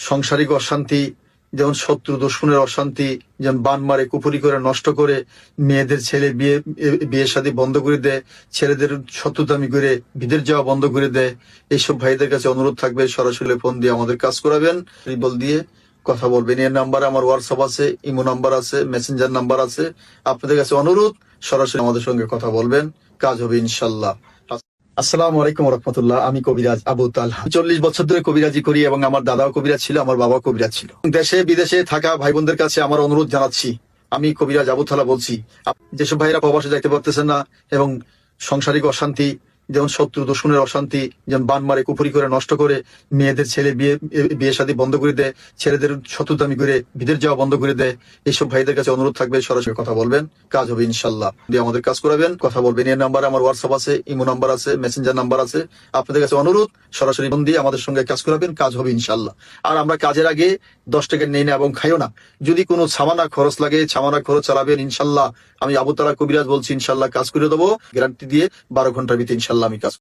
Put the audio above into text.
সাংসারিক অশান্তি, যেমন শত্রু দুশ্মনের অশান্তি, যেমন বান মারে কুপুরি করে নষ্ট করে মেয়েদের ছেলে বিয়ে শাদী বন্ধ করে দেয়, ছেলেদের শত্রুতামি করে বিদেশ যাওয়া বন্ধ করে দেয়। এইসব ভাইদের কাছে অনুরোধ থাকবে, সরাসরি ফোন দিয়ে আমাদের কাজ করাবেন, বল দিয়ে কথা বলবেন। এর নাম্বার আমার হোয়াটসঅ্যাপ আছে, ইমো নাম্বার আছে, মেসেঞ্জার নাম্বার আছে। আপনাদের কাছে অনুরোধ, সরাসরি আমাদের সঙ্গে কথা বলবেন, কাজ হবে ইনশাল্লাহ। আসসালামু আলাইকুম রহমতুল্লাহ। আমি কবিরাজ আবু তালহা। 40 বছর ধরে কবিরাজি করি এবং আমার দাদাও কবিরাজ ছিল, আমার বাবাও কবিরাজ ছিল। দেশে বিদেশে থাকা ভাই বোনদের কাছে আমার অনুরোধ জানাচ্ছি, আমি কবিরাজ আবু তালহা বলছি। যেসব ভাইরা প্রবাসে যাইতে পারতেছেন না এবং সাংসারিক অশান্তি, যেমন শত্রু দুশ্মনের অশান্তি, যেমন বান মারে কুপুরি করে নষ্ট করে মেয়েদের ছেলে বিয়ে শাদী বন্ধ করে দেয়, ছেলেদের শত্রুতামি করে বিদেশ যাওয়া বন্ধ করে দেয়। এইসব ভাইদের কাছে অনুরোধ থাকবে, সরাসরি কথা বলবেন, কাজ হবে ইনশাল্লাহ। দিয়ে আমাদের কাজ করাবেন, কথা বলবেন। এর নাম্বার আমার হোয়াটসঅ্যাপ আছে, ইমো নাম্বার আছে, মেসেঞ্জার নাম্বার আছে। আপনাদের কাছে অনুরোধ, সরাসরি ফোন দিয়ে আমাদের সঙ্গে কাজ করাবেন, কাজ হবে ইনশাল্লাহ। আর আমরা কাজের আগে 10 টাকা নেই না এবং খাইও না। যদি কোনো ছামানা খরচ লাগে, ছামানা খরচ চালাবেন ইনশাল্লাহ। আমি আবু তালহা কবিরাজ বলছি, ইনশাল্লাহ কাজ করে দেবো, গ্যারান্টি দিয়ে 12 ঘন্টার ভিতরে ইনশাল্লাহ আমি কাজ